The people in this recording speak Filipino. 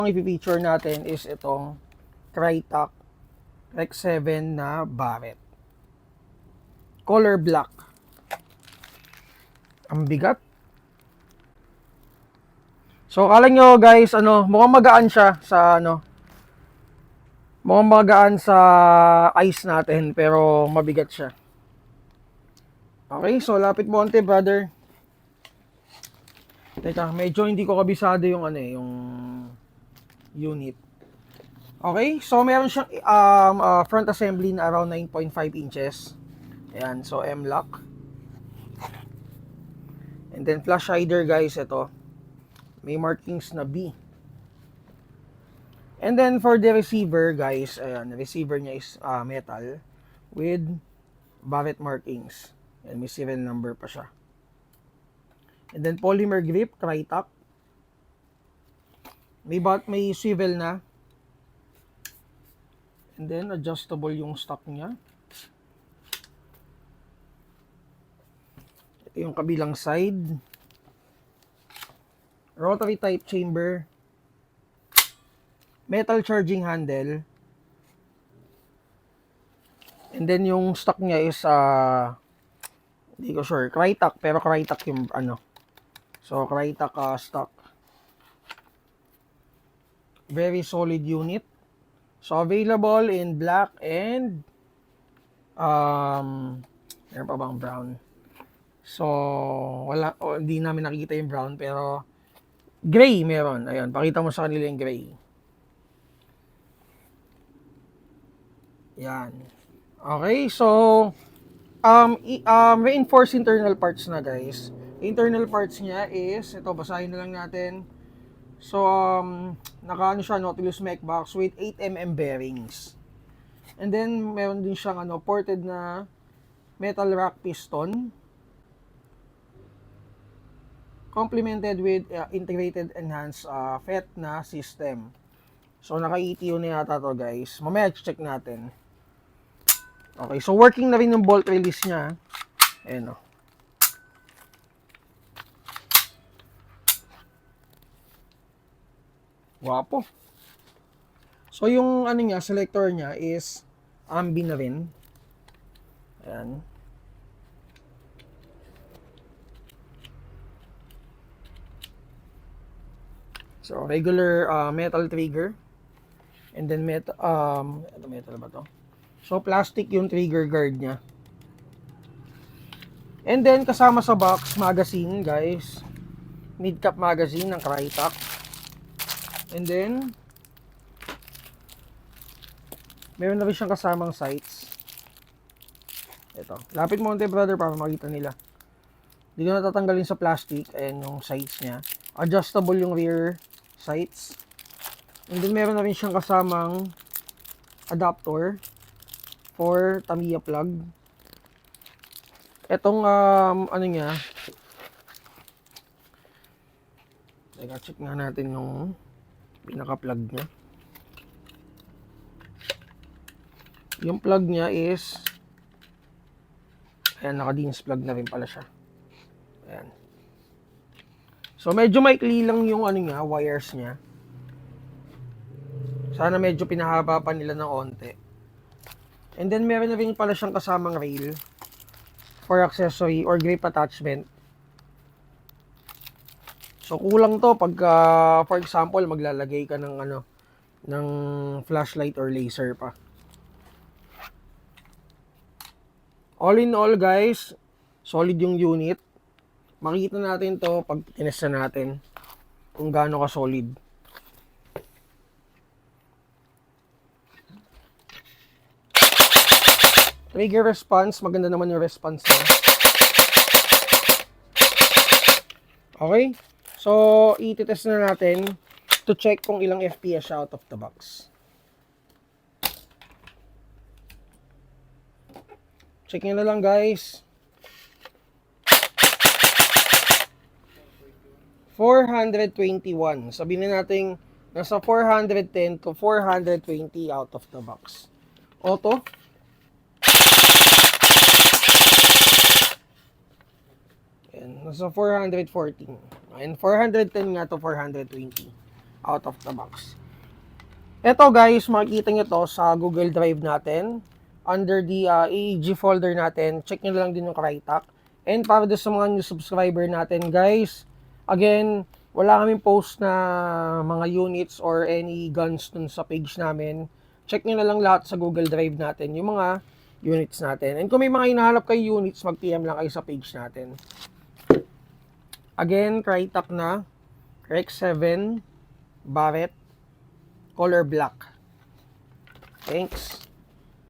Ang i-feature natin is itong Crytac Rec 7 na Barrett. Color black. Ang bigat. So, kala nyo guys, mukhang magaan siya sa mukhang magaan sa ice natin, pero mabigat siya. Okay, so lapit mo onte, brother. Teka, medyo hindi ko kabisado yung yung unit. Okay, so meron siyang front assembly na around 9.5 inches. Ayan, so M-lock. And then flash hider guys, ito. May markings na B. And then for the receiver guys, ayan, receiver niya is metal with Barrett markings. And may serial number pa siya. And then polymer grip, Crytac. May swivel na. And then adjustable yung stock niya. Ito yung kabilang side. Rotary type chamber. Metal charging handle. And then yung stock niya is hindi ko sure, Crytac, pero Crytac yung So Crytac stock. Very solid unit. So available in black and meron pa bang brown? So wala, hindi namin nakikita yung brown, pero gray meron. Ayun, pakita mo sa kanila yung gray. Yan. Okay, so reinforced internal parts na guys. Internal parts niya is, ito, basahin na lang natin. So, naka siya, Nautilus mech box with 8mm bearings. And then, meron din siyang ported na metal rack piston. Complemented with integrated enhanced FET na system. So, naka-ETO na yata to guys. Mamaya check natin. Okay, so working na rin yung bolt release niya. Ayan o. Wapo. So yung niya, selector niya is ambi na rin. Ayan. So regular metal trigger. And then metal ba to? So plastic yung trigger guard niya. And then kasama sa box magazine, guys. Mid-cap magazine ng Crytac. And then meron na rin siyang kasamang sights. Ito. Lapit mo onte, brother, para makita nila. Hindi ko natatanggalin sa plastic. Ayan yung sights niya. Adjustable yung rear sights. And then meron na rin siyang kasamang adapter for Tamiya plug. Etong niya. Teka, check nga natin yung pinaka-plug niya. Yung plug niya is ayan, naka-Dean's plug na rin pala siya. Ayan. So medyo maikli lang yung niya, wires niya. Sana medyo pinahaba pa nila ng onte. And then meron na rin pala siyang kasamang rail for accessory or grip attachment. So kulang to pag for example maglalagay ka ng ng flashlight or laser pa. All in all guys, solid yung unit. Makita natin to pag tinesta natin kung gaano ka solid. Trigger response, maganda naman yung response niya. Okay? So, i-test na natin to check kung ilang FPS siya out of the box. Check nyo na lang guys. 421. Sabihin na natin nasa 410 to 420 out of the box. Auto. Ayan, nasa 414. And 410 nga to 420. out of the box. Ito guys, makikita nyo to sa Google Drive natin. Under the AEG folder natin, check nyo lang din yung Crytek. And para doon sa mga new subscriber natin guys, again, wala kaming post na mga units or any guns dun sa page namin. Check nyo na lang lahat sa Google Drive natin, yung mga units natin. And kung may mga hinahanap kayo units, mag-PM lang kayo sa page natin. Again, Crytek na, Rec 7, Barrett, color black. Thanks.